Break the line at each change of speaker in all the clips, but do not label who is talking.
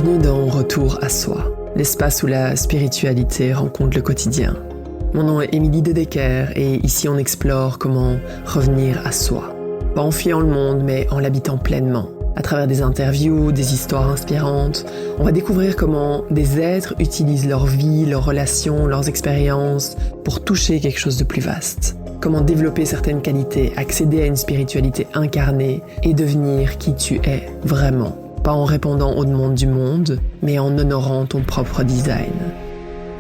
Bienvenue dans Retour à Soi, l'espace où la spiritualité rencontre le quotidien. Mon nom est Émilie Dedecker et ici on explore comment revenir à soi. Pas en fuyant le monde, mais en l'habitant pleinement. À travers des interviews, des histoires inspirantes, on va découvrir comment des êtres utilisent leur vie, leurs relations, leurs expériences pour toucher quelque chose de plus vaste. Comment développer certaines qualités, accéder à une spiritualité incarnée et devenir qui tu es vraiment. Pas en répondant aux demandes du monde, mais en honorant ton propre design.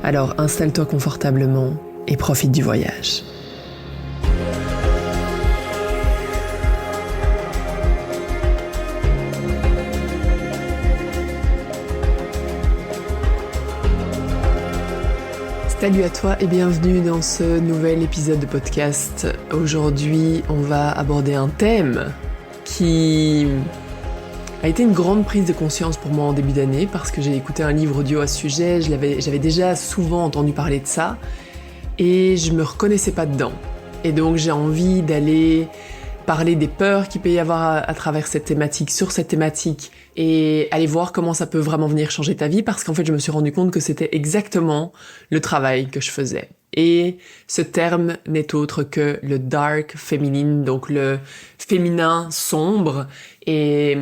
Alors installe-toi confortablement et profite du voyage. Salut à toi et bienvenue dans ce nouvel épisode de podcast. Aujourd'hui, on va aborder un thème qui a été une grande prise de conscience pour moi en début d'année parce que j'ai écouté un livre audio à ce sujet, j'avais déjà souvent entendu parler de ça et je me reconnaissais pas dedans. Et donc j'ai envie d'aller parler des peurs qu'il peut y avoir à travers cette thématique, sur cette thématique et aller voir comment ça peut vraiment venir changer ta vie parce qu'en fait je me suis rendu compte que c'était exactement le travail que je faisais. Et ce terme n'est autre que le dark féminine, donc le féminin sombre. Et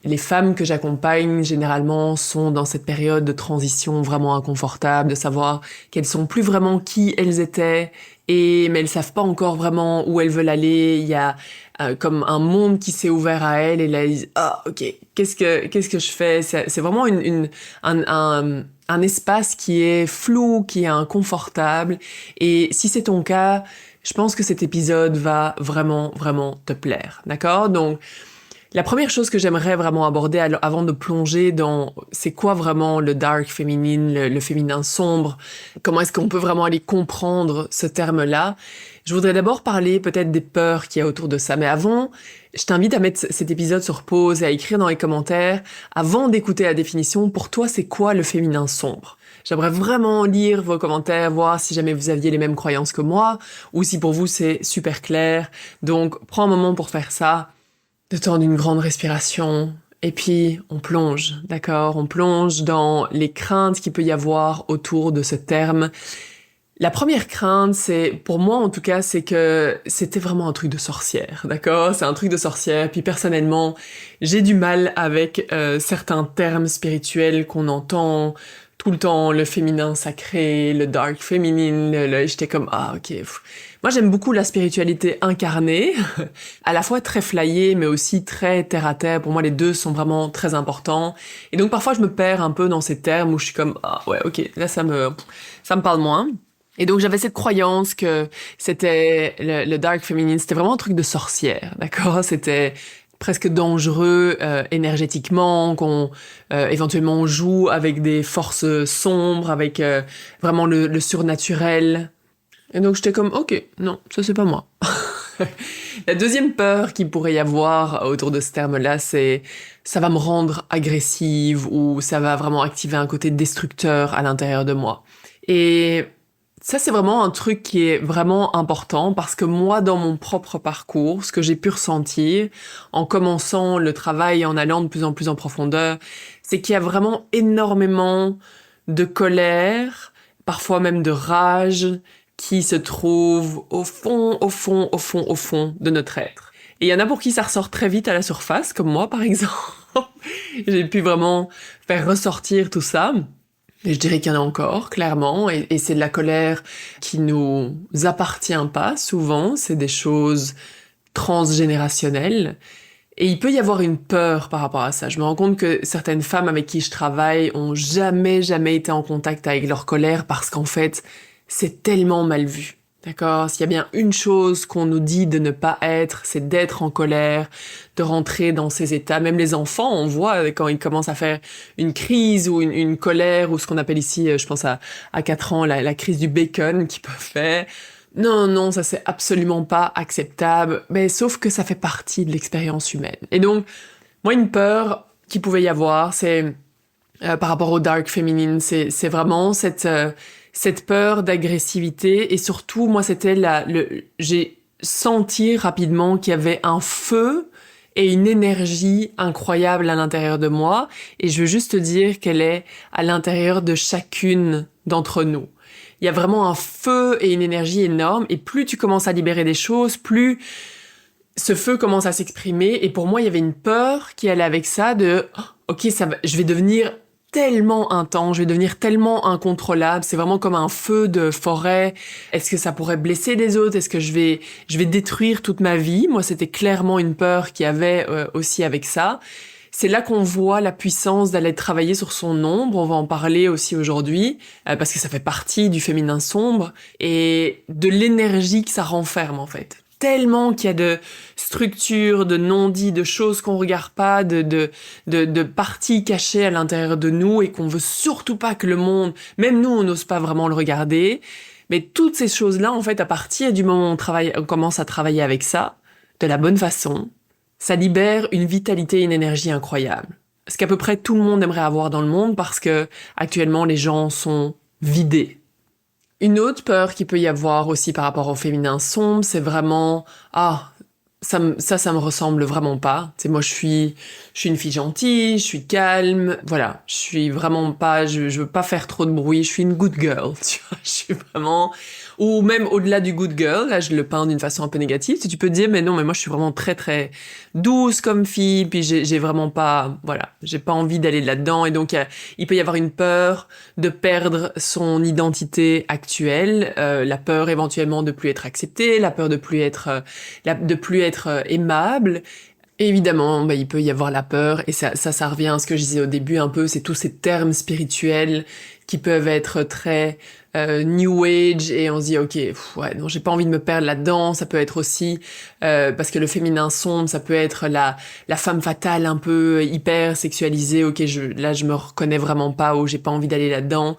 les femmes que j'accompagne généralement sont dans cette période de transition vraiment inconfortable, de savoir qu'elles sont plus vraiment qui elles étaient, mais elles savent pas encore vraiment où elles veulent aller. Il y a comme un monde qui s'est ouvert à elles et là elles disent ok, qu'est-ce que je fais? C'est vraiment un espace qui est flou, qui est inconfortable. Et si c'est ton cas, je pense que cet épisode va vraiment, vraiment te plaire. D'accord? Donc, la première chose que j'aimerais vraiment aborder avant de plonger dans c'est quoi vraiment le dark féminine, le féminin sombre, comment est-ce qu'on peut vraiment aller comprendre ce terme-là. Je voudrais d'abord parler peut-être des peurs qu'il y a autour de ça. Mais avant, je t'invite à mettre cet épisode sur pause et à écrire dans les commentaires, avant d'écouter la définition, pour toi, c'est quoi le féminin sombre? J'aimerais vraiment lire vos commentaires, voir si jamais vous aviez les mêmes croyances que moi, ou si pour vous c'est super clair. Donc, prends un moment pour faire ça, de temps d'une grande respiration, et puis on plonge, d'accord? On plonge dans les craintes qu'il peut y avoir autour de ce terme. La première crainte, c'est, pour moi en tout cas, c'est que c'était vraiment un truc de sorcière, d'accord? C'est un truc de sorcière, puis personnellement, j'ai du mal avec certains termes spirituels qu'on entend tout le temps, le féminin sacré, le dark féminine, j'étais comme, ok. Moi, j'aime beaucoup la spiritualité incarnée, à la fois très flyée, mais aussi très terre-à-terre. Pour moi, les deux sont vraiment très importants. Et donc, parfois, je me perds un peu dans ces termes où je suis comme, ouais, ok, là, ça me parle moins. Et donc, j'avais cette croyance que c'était le dark féminine, c'était vraiment un truc de sorcière, d'accord? C'était presque dangereux énergétiquement, qu'on éventuellement on joue avec des forces sombres, avec vraiment le surnaturel. Et donc j'étais comme, ok, non, ça c'est pas moi. La deuxième peur qu'il pourrait y avoir autour de ce terme-là, c'est ça va me rendre agressive ou ça va vraiment activer un côté destructeur à l'intérieur de moi. Et ça, c'est vraiment un truc qui est vraiment important parce que moi, dans mon propre parcours, ce que j'ai pu ressentir en commençant le travail, en allant de plus en plus en profondeur, c'est qu'il y a vraiment énormément de colère, parfois même de rage, qui se trouve au fond de notre être. Et il y en a pour qui ça ressort très vite à la surface, comme moi, par exemple. J'ai pu vraiment faire ressortir tout ça. Et je dirais qu'il y en a encore, clairement, et c'est de la colère qui nous appartient pas souvent, c'est des choses transgénérationnelles, et il peut y avoir une peur par rapport à ça. Je me rends compte que certaines femmes avec qui je travaille ont jamais été en contact avec leur colère parce qu'en fait, c'est tellement mal vu. D'accord? S'il y a bien une chose qu'on nous dit de ne pas être, c'est d'être en colère, de rentrer dans ces états. Même les enfants, on voit quand ils commencent à faire une crise ou une colère, ou ce qu'on appelle ici, je pense à 4 ans, la crise du bacon qu'ils peuvent faire. Non, ça c'est absolument pas acceptable. Mais sauf que ça fait partie de l'expérience humaine. Et donc, moi, une peur qu'il pouvait y avoir, c'est par rapport au dark féminine, c'est vraiment cette peur d'agressivité, et surtout, moi, c'était j'ai senti rapidement qu'il y avait un feu et une énergie incroyable à l'intérieur de moi. Et je veux juste te dire qu'elle est à l'intérieur de chacune d'entre nous. Il y a vraiment un feu et une énergie énorme. Et plus tu commences à libérer des choses, plus ce feu commence à s'exprimer. Et pour moi, il y avait une peur qui allait avec ça de « Ok, je vais devenir tellement intense, je vais devenir tellement incontrôlable. C'est vraiment comme un feu de forêt. Est-ce que ça pourrait blesser les autres? Est-ce que je vais détruire toute ma vie ?» Moi, c'était clairement une peur qu'il y avait aussi avec ça. C'est là qu'on voit la puissance d'aller travailler sur son ombre. On va en parler aussi aujourd'hui, parce que ça fait partie du féminin sombre et de l'énergie que ça renferme, en fait. Tellement qu'il y a de structures, de non-dits, de choses qu'on regarde pas, de parties cachées à l'intérieur de nous et qu'on veut surtout pas que le monde, même nous, on n'ose pas vraiment le regarder. Mais toutes ces choses-là, en fait, à partir du moment où on commence à travailler avec ça, de la bonne façon, ça libère une vitalité et une énergie incroyable. Ce qu'à peu près tout le monde aimerait avoir dans le monde parce que actuellement les gens sont vidés. Une autre peur qu'il peut y avoir aussi par rapport au féminin sombre, c'est vraiment ça me ressemble vraiment pas. Tu sais, moi je suis une fille gentille, je suis calme, voilà, je suis vraiment pas, je veux pas faire trop de bruit, je suis une good girl, tu vois, je suis vraiment, ou même au-delà du good girl, là je le peins d'une façon un peu négative, si tu peux te dire mais non, mais moi je suis vraiment très très douce comme fille, puis j'ai vraiment pas, voilà, j'ai pas envie d'aller là-dedans, et donc il peut y avoir une peur de perdre son identité actuelle, la peur éventuellement de plus être acceptée, la peur de plus être aimable. Et évidemment, il peut y avoir la peur, et ça revient à ce que je disais au début un peu, c'est tous ces termes spirituels qui peuvent être très New Age, et on se dit ok, ouais, non, j'ai pas envie de me perdre là-dedans. Ça peut être aussi parce que le féminin sombre, ça peut être la femme fatale un peu hyper sexualisée. Ok, là je me reconnais vraiment pas, ou j'ai pas envie d'aller là-dedans.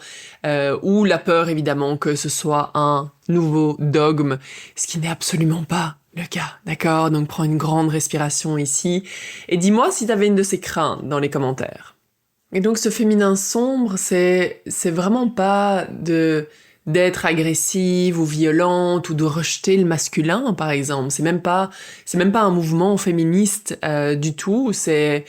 Ou la peur évidemment que ce soit un nouveau dogme, ce qui n'est absolument pas le cas, d'accord? Donc prends une grande respiration ici et dis-moi si t'avais une de ces craintes dans les commentaires. Et donc ce féminin sombre, c'est vraiment pas d'être agressive ou violente ou de rejeter le masculin, par exemple. C'est même pas un mouvement féministe du tout. C'est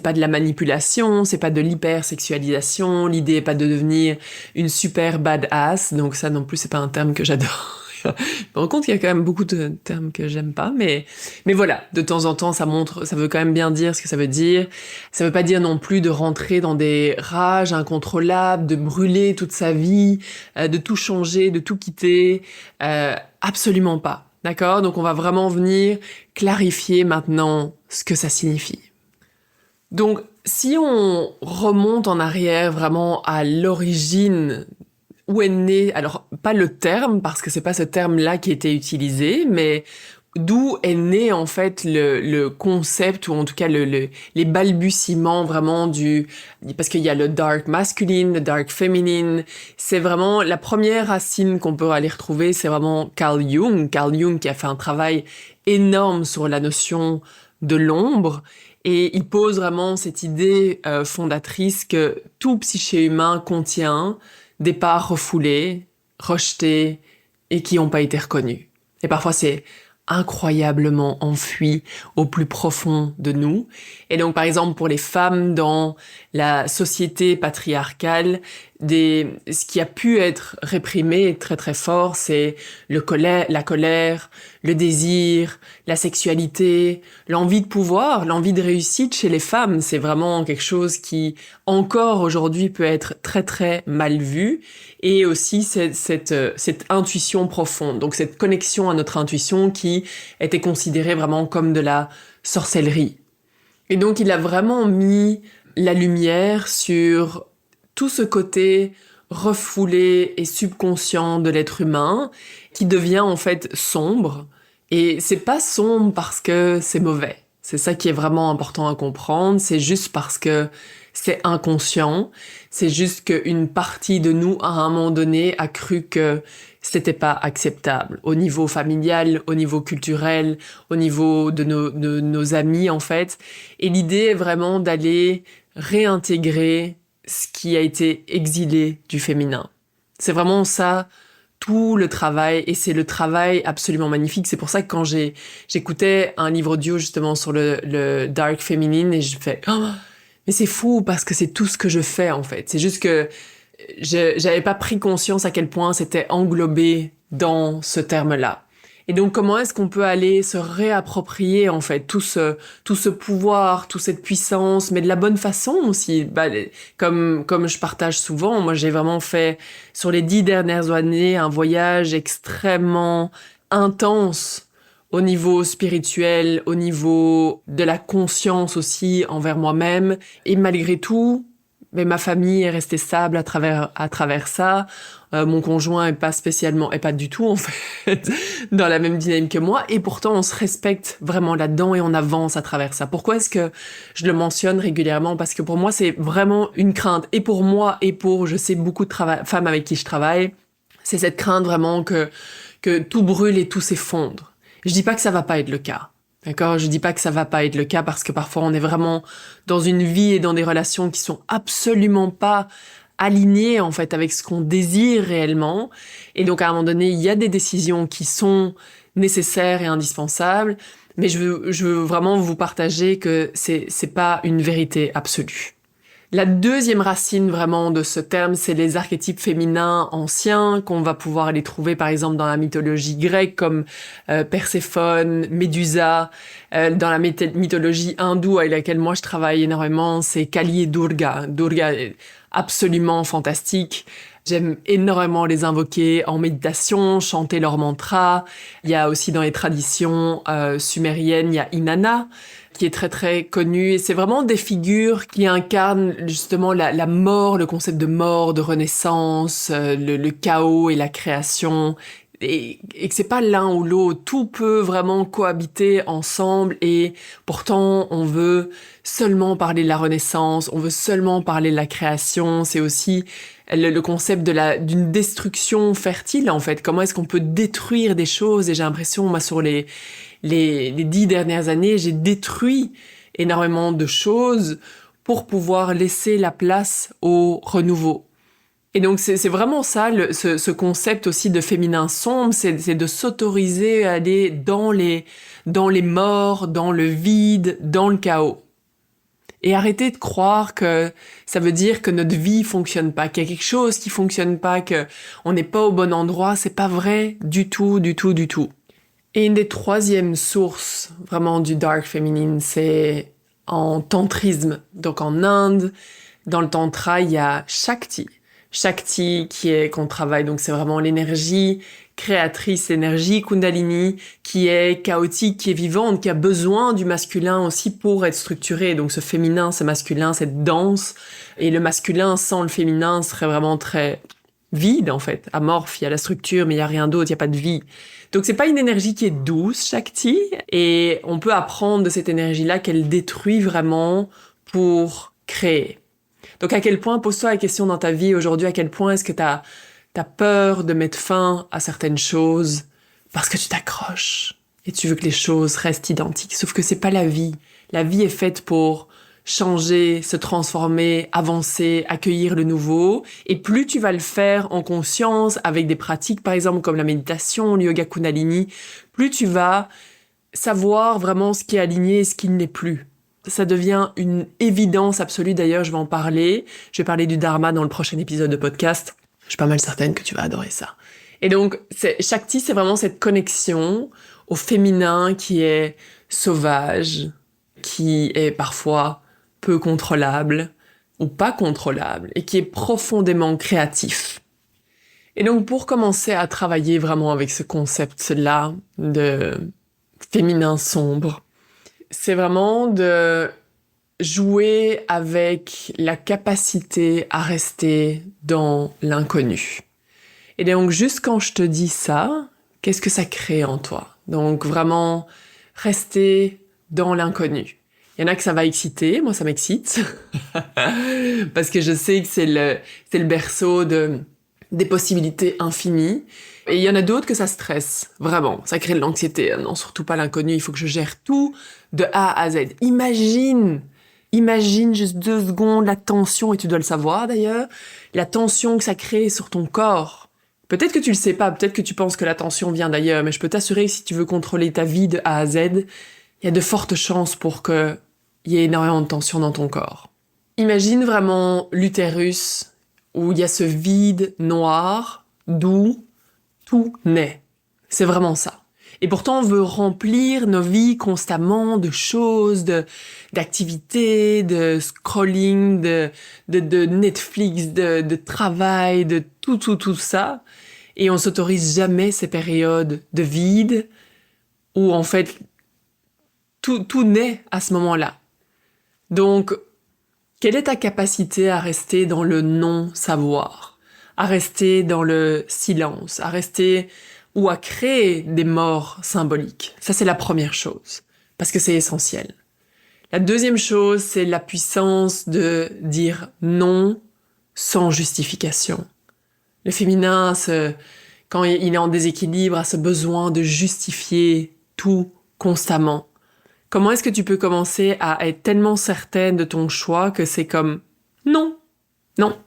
pas de la manipulation, c'est pas de l'hypersexualisation. L'idée est pas de devenir une super badass. Donc ça non plus, c'est pas un terme que j'adore. Je me rends compte qu'il y a quand même beaucoup de termes que j'aime pas, mais voilà, de temps en temps, ça veut quand même bien dire ce que ça veut dire. Ça veut pas dire non plus de rentrer dans des rages incontrôlables, de brûler toute sa vie, de tout changer, de tout quitter. Absolument pas, d'accord? Donc on va vraiment venir clarifier maintenant ce que ça signifie. Donc, si on remonte en arrière vraiment à l'origine où est né, alors pas le terme, parce que c'est pas ce terme-là qui était utilisé, mais d'où est né en fait le concept, ou en tout cas les balbutiements vraiment parce qu'il y a le dark masculine, le dark féminine, c'est vraiment la première racine qu'on peut aller retrouver, c'est vraiment Carl Jung qui a fait un travail énorme sur la notion de l'ombre, et il pose vraiment cette idée fondatrice que tout psyché humain contient des parts refoulées, rejetées et qui n'ont pas été reconnues. Et parfois c'est incroyablement enfui au plus profond de nous. Et donc par exemple pour les femmes dans la société patriarcale, ce qui a pu être réprimé très très fort, c'est la colère, le désir, la sexualité, l'envie de pouvoir, l'envie de réussite chez les femmes. C'est vraiment quelque chose qui encore aujourd'hui peut être très très mal vu. Et aussi cette intuition profonde, donc cette connexion à notre intuition qui était considérée vraiment comme de la sorcellerie. Et donc il a vraiment mis la lumière sur tout ce côté refoulé et subconscient de l'être humain qui devient en fait sombre. Et c'est pas sombre parce que c'est mauvais. C'est ça qui est vraiment important à comprendre. C'est juste parce que c'est inconscient. C'est juste qu'une partie de nous, à un moment donné, a cru que c'était pas acceptable. Au niveau familial, au niveau culturel, au niveau de nos amis, en fait. Et l'idée est vraiment d'aller réintégrer ce qui a été exilé du féminin. C'est vraiment ça tout le travail, et c'est le travail absolument magnifique. C'est pour ça que quand j'écoutais un livre audio justement sur le dark féminine, et je fais oh, mais c'est fou parce que c'est tout ce que je fais en fait. C'est juste que j'avais pas pris conscience à quel point c'était englobé dans ce terme-là. Et donc, comment est-ce qu'on peut aller se réapproprier, en fait, tout ce pouvoir, toute cette puissance, mais de la bonne façon aussi. Comme je partage souvent, moi, j'ai vraiment fait, sur les 10 dernières années, un voyage extrêmement intense au niveau spirituel, au niveau de la conscience aussi envers moi-même. Et malgré tout, mais ma famille est restée stable à travers ça. Mon conjoint est pas du tout en fait dans la même dynamique que moi, et pourtant on se respecte vraiment là-dedans et on avance à travers ça. Pourquoi est-ce que je le mentionne régulièrement? Parce que pour moi c'est vraiment une crainte, et pour moi et pour je sais beaucoup de femmes avec qui je travaille, c'est cette crainte vraiment que tout brûle et tout s'effondre. Je dis pas que ça va pas être le cas. D'accord? Je dis pas que ça va pas être le cas parce que parfois on est vraiment dans une vie et dans des relations qui sont absolument pas alignées en fait avec ce qu'on désire réellement. Et donc à un moment donné, il y a des décisions qui sont nécessaires et indispensables, mais je veux vraiment vous partager que c'est pas une vérité absolue. La deuxième racine vraiment de ce terme, c'est les archétypes féminins anciens qu'on va pouvoir les trouver par exemple dans la mythologie grecque comme Perséphone, Médusa. Dans la mythologie hindoue avec laquelle moi je travaille énormément, c'est Kali et Durga. Durga est absolument fantastique. J'aime énormément les invoquer en méditation, chanter leurs mantras. Il y a aussi dans les traditions sumériennes, il y a Inanna, qui est très très connue. Et c'est vraiment des figures qui incarnent justement la mort, le concept de mort, de renaissance, le chaos et la création. Et que c'est pas l'un ou l'autre, tout peut vraiment cohabiter ensemble, et pourtant on veut seulement parler de la renaissance, on veut seulement parler de la création. C'est aussi le concept d'une destruction fertile en fait. Comment est-ce qu'on peut détruire des choses? Et j'ai l'impression, moi, sur les 10 dernières années, j'ai détruit énormément de choses pour pouvoir laisser la place au renouveau. Et donc c'est vraiment ça, ce concept aussi de féminin sombre, c'est de s'autoriser à aller dans les morts, dans le vide, dans le chaos. Et arrêter de croire que ça veut dire que notre vie fonctionne pas, qu'il y a quelque chose qui fonctionne pas, que on n'est pas au bon endroit. C'est pas vrai du tout, du tout, du tout. Et une des troisièmes sources vraiment du dark féminine, c'est en tantrisme. Donc en Inde, dans le tantra, il y a Shakti. Shakti qu'on travaille, donc c'est vraiment l'énergie créatrice, l'énergie Kundalini, qui est chaotique, qui est vivante, qui a besoin du masculin aussi pour être structuré. Donc ce féminin, ce masculin, cette danse. Et le masculin sans le féminin serait vraiment très vide en fait, amorphe. Il y a la structure, mais il y a rien d'autre, il y a pas de vie. Donc c'est pas une énergie qui est douce, Shakti, et on peut apprendre de cette énergie-là qu'elle détruit vraiment pour créer. Donc à quel point, pose-toi la question dans ta vie aujourd'hui, à quel point est-ce que t'as peur de mettre fin à certaines choses parce que tu t'accroches et tu veux que les choses restent identiques. Sauf que c'est pas la vie. La vie est faite pour changer, se transformer, avancer, accueillir le nouveau. Et plus tu vas le faire en conscience avec des pratiques, par exemple comme la méditation, le yoga Kundalini, plus tu vas savoir vraiment ce qui est aligné et ce qui ne l'est plus. Ça devient une évidence absolue. D'ailleurs, je vais en parler. Je vais parler du Dharma dans le prochain épisode de podcast. Je suis pas mal certaine que tu vas adorer ça. Et donc, Shakti, c'est vraiment cette connexion au féminin qui est sauvage, qui est parfois peu contrôlable ou pas contrôlable et qui est profondément créatif. Et donc, pour commencer à travailler vraiment avec ce concept-là de féminin sombre, c'est vraiment de jouer avec la capacité à rester dans l'inconnu. Et donc, juste quand je te dis ça, qu'est-ce que ça crée en toi? Donc, vraiment, rester dans l'inconnu. Il y en a que ça va exciter, moi ça m'excite, parce que je sais que c'est le berceau des possibilités infinies. Et il y en a d'autres que ça stresse, vraiment. Ça crée de l'anxiété. Non, surtout pas l'inconnu, il faut que je gère tout de A à Z. Imagine juste 2 secondes la tension, et tu dois le savoir d'ailleurs, la tension que ça crée sur ton corps Peut-être que tu le sais pas, peut-être que tu penses que la tension vient d'ailleurs, mais je peux t'assurer que si tu veux contrôler ta vie de A à Z, il y a de fortes chances pour qu'il y ait énormément de tension dans ton corps. Imagine vraiment l'utérus où il y a ce vide noir d'où tout naît. C'est vraiment ça. Et pourtant, on veut remplir nos vies constamment de choses, d'activités, de scrolling, de Netflix, de travail, de tout ça. Et on s'autorise jamais ces périodes de vide où, en fait, tout naît à ce moment-là. Donc, quelle est ta capacité à rester dans le non-savoir, à rester dans le silence, à rester ou à créer des morts symboliques? Ça, c'est la première chose, parce que c'est essentiel. La deuxième chose, c'est la puissance de dire non sans justification. Le féminin, quand il est en déséquilibre, a ce besoin de justifier tout constamment. Comment est-ce que tu peux commencer à être tellement certaine de ton choix que c'est comme non, non,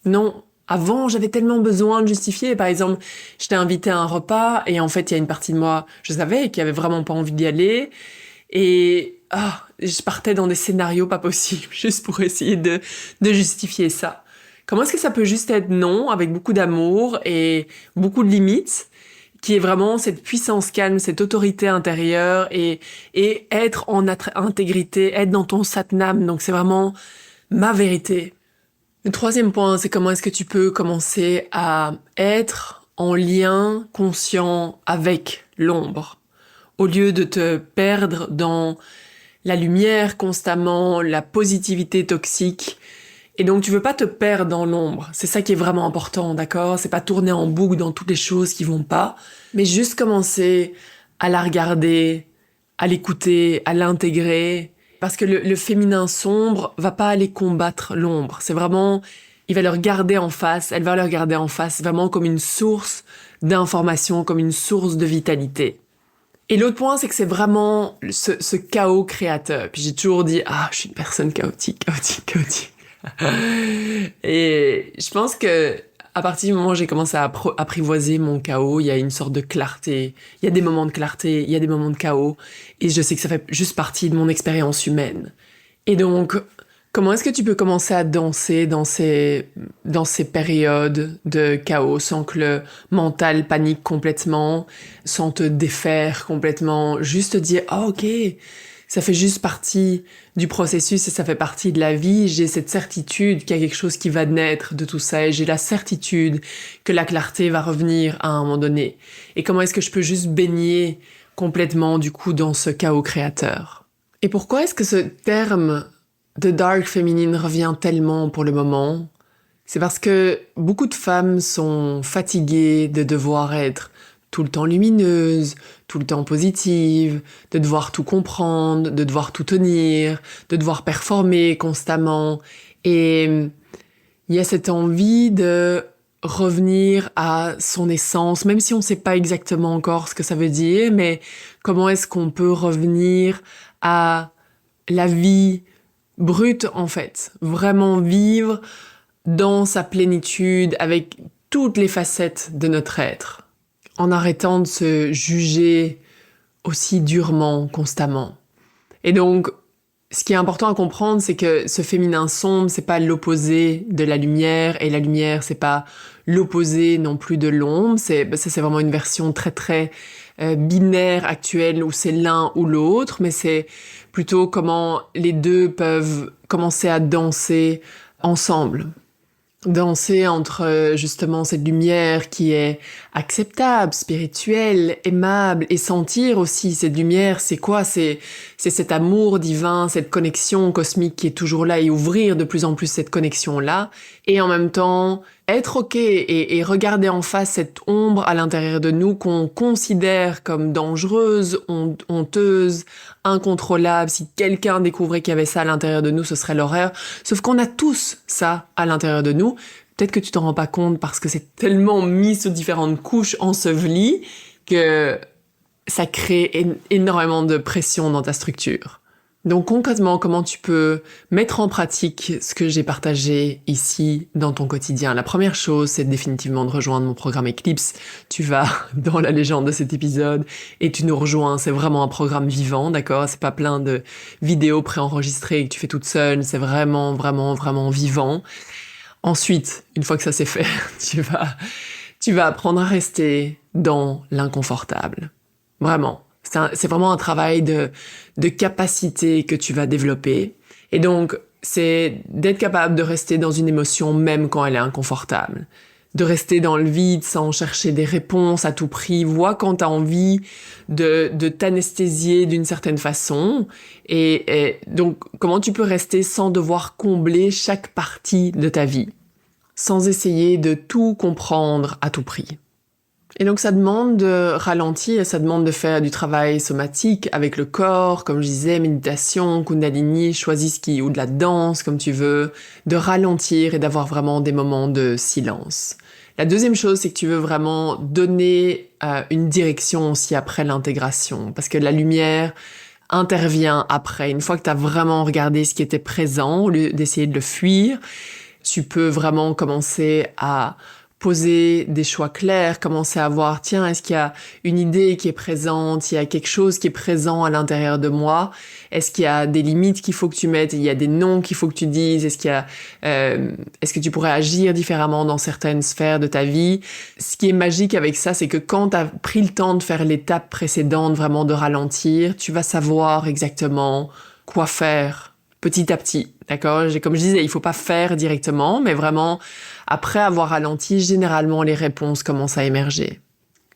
non. Avant, j'avais tellement besoin de justifier. Par exemple, je t'ai invité à un repas et en fait, il y a une partie de moi, je savais, qui avait vraiment pas envie d'y aller. Et je partais dans des scénarios pas possibles juste pour essayer de justifier ça. Comment est-ce que ça peut juste être non, avec beaucoup d'amour et beaucoup de limites, qui est vraiment cette puissance calme, cette autorité intérieure et être en intégrité, être dans ton satnam. Donc c'est vraiment ma vérité. Le troisième point, c'est comment est-ce que tu peux commencer à être en lien conscient avec l'ombre, au lieu de te perdre dans la lumière constamment, la positivité toxique. Et donc tu veux pas te perdre dans l'ombre, c'est ça qui est vraiment important, d'accord? C'est pas tourner en boucle dans toutes les choses qui vont pas, mais juste commencer à la regarder, à l'écouter, à l'intégrer. Parce que le féminin sombre va pas aller combattre l'ombre. C'est vraiment, il va le regarder en face, elle va le regarder en face, vraiment comme une source d'information, comme une source de vitalité. Et l'autre point, c'est que c'est vraiment ce chaos créateur. Puis j'ai toujours dit, je suis une personne chaotique. Et je pense que à partir du moment où j'ai commencé à apprivoiser mon chaos, il y a une sorte de clarté. Il y a des moments de clarté, il y a des moments de chaos. Et je sais que ça fait juste partie de mon expérience humaine. Et donc, comment est-ce que tu peux commencer à danser dans ces périodes de chaos sans que le mental panique complètement, sans te défaire complètement, juste te dire, ok, ça fait juste partie du processus et ça fait partie de la vie. J'ai cette certitude qu'il y a quelque chose qui va naître de tout ça et j'ai la certitude que la clarté va revenir à un moment donné. Et comment est-ce que je peux juste baigner complètement du coup dans ce chaos créateur? Et pourquoi est-ce que ce terme de dark féminine revient tellement pour le moment? C'est parce que beaucoup de femmes sont fatiguées de devoir être tout le temps lumineuse, tout le temps positive, de devoir tout comprendre, de devoir tout tenir, de devoir performer constamment. Et il y a cette envie de revenir à son essence, même si on ne sait pas exactement encore ce que ça veut dire, mais comment est-ce qu'on peut revenir à la vie brute en fait, vraiment vivre dans sa plénitude avec toutes les facettes de notre être, en arrêtant de se juger aussi durement, constamment. Et donc, ce qui est important à comprendre, c'est que ce féminin sombre, c'est pas l'opposé de la lumière, et la lumière, c'est pas l'opposé non plus de l'ombre. C'est vraiment une version très très binaire actuelle où c'est l'un ou l'autre, mais c'est plutôt comment les deux peuvent commencer à danser ensemble. Danser entre justement cette lumière qui est acceptable, spirituelle, aimable, et sentir aussi cette lumière, c'est quoi? C'est cet amour divin, cette connexion cosmique qui est toujours là, et ouvrir de plus en plus cette connexion-là, et en même temps être ok et regarder en face cette ombre à l'intérieur de nous qu'on considère comme dangereuse, honteuse, incontrôlable. Si quelqu'un découvrait qu'il y avait ça à l'intérieur de nous, ce serait l'horreur. Sauf qu'on a tous ça à l'intérieur de nous. Peut-être que tu t'en rends pas compte parce que c'est tellement mis sous différentes couches ensevelies que ça crée énormément de pression dans ta structure. Donc concrètement, comment tu peux mettre en pratique ce que j'ai partagé ici dans ton quotidien? La première chose, c'est définitivement de rejoindre mon programme Eclipse. Tu vas dans la légende de cet épisode et tu nous rejoins. C'est vraiment un programme vivant, d'accord? C'est pas plein de vidéos préenregistrées que tu fais toute seule. C'est vraiment, vraiment, vraiment vivant. Ensuite, une fois que ça c'est fait, tu vas apprendre à rester dans l'inconfortable. Vraiment. C'est vraiment un travail de capacité que tu vas développer. Et donc, c'est d'être capable de rester dans une émotion même quand elle est inconfortable. De rester dans le vide sans chercher des réponses à tout prix. Vois quand tu as envie de t'anesthésier d'une certaine façon. Et donc, comment tu peux rester sans devoir combler chaque partie de ta vie. Sans essayer de tout comprendre à tout prix. Et donc ça demande de ralentir, ça demande de faire du travail somatique avec le corps, comme je disais, méditation, kundalini, choisis ce qui, ou de la danse, comme tu veux, de ralentir et d'avoir vraiment des moments de silence. La deuxième chose, c'est que tu veux vraiment donner une direction aussi après l'intégration, parce que la lumière intervient après. Une fois que tu as vraiment regardé ce qui était présent, au lieu d'essayer de le fuir, tu peux vraiment commencer à poser des choix clairs, commencer à voir, tiens, est-ce qu'il y a une idée qui est présente, il y a quelque chose qui est présent à l'intérieur de moi, est-ce qu'il y a des limites qu'il faut que tu mettes, il y a des noms qu'il faut que tu dises, est-ce que tu pourrais agir différemment dans certaines sphères de ta vie? Ce qui est magique avec ça, c'est que quand tu as pris le temps de faire l'étape précédente, vraiment de ralentir, tu vas savoir exactement quoi faire petit à petit, d'accord? Comme je disais, il faut pas faire directement, mais vraiment, après avoir ralenti, généralement, les réponses commencent à émerger.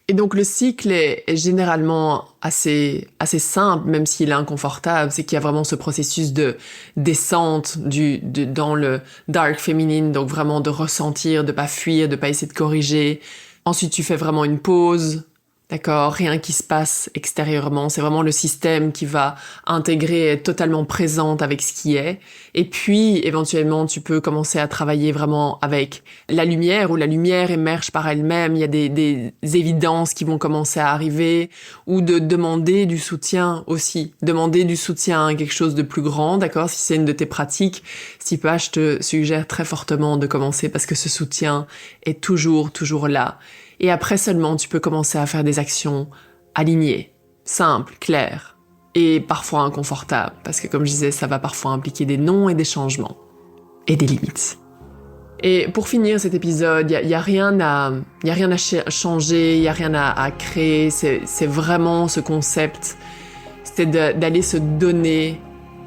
Et donc, le cycle est généralement assez simple, même s'il est inconfortable. C'est qu'il y a vraiment ce processus de descente dans le dark féminine, donc vraiment de ressentir, de pas fuir, de pas essayer de corriger. Ensuite, tu fais vraiment une pause. D'accord, rien qui se passe extérieurement, c'est vraiment le système qui va intégrer, être totalement présente avec ce qui est. Et puis, éventuellement, tu peux commencer à travailler vraiment avec la lumière, où la lumière émerge par elle-même, il y a des évidences qui vont commencer à arriver, ou de demander du soutien aussi. Demander du soutien à quelque chose de plus grand, d'accord, si c'est une de tes pratiques. Si pas, je te suggère très fortement de commencer parce que ce soutien est toujours là. Et après seulement, tu peux commencer à faire des actions alignées, simples, claires, et parfois inconfortables, parce que comme je disais, ça va parfois impliquer des noms et des changements, et des limites. Et pour finir cet épisode, il y a rien à changer, il y a rien à créer, c'est vraiment ce concept, c'est d'aller se donner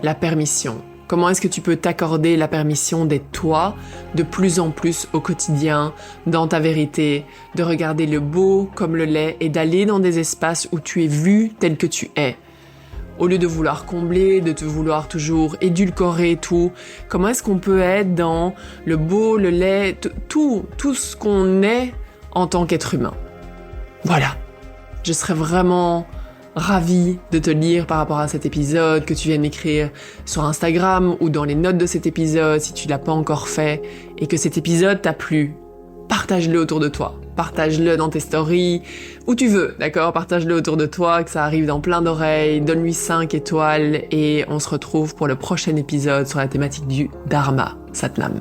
la permission. Comment est-ce que tu peux t'accorder la permission d'être toi de plus en plus au quotidien, dans ta vérité, de regarder le beau comme le laid et d'aller dans des espaces où tu es vu tel que tu es. Au lieu de vouloir combler, de te vouloir toujours édulcorer tout, comment est-ce qu'on peut être dans le beau, le laid, tout ce qu'on est en tant qu'être humain? Voilà. Je serais vraiment ravie de te lire par rapport à cet épisode, que tu viennes m'écrire sur Instagram ou dans les notes de cet épisode si tu l'as pas encore fait et que cet épisode t'a plu. Partage-le autour de toi. Partage-le dans tes stories, où tu veux, d'accord? Partage-le autour de toi, que ça arrive dans plein d'oreilles, donne-lui 5 étoiles et on se retrouve pour le prochain épisode sur la thématique du Dharma Satnam.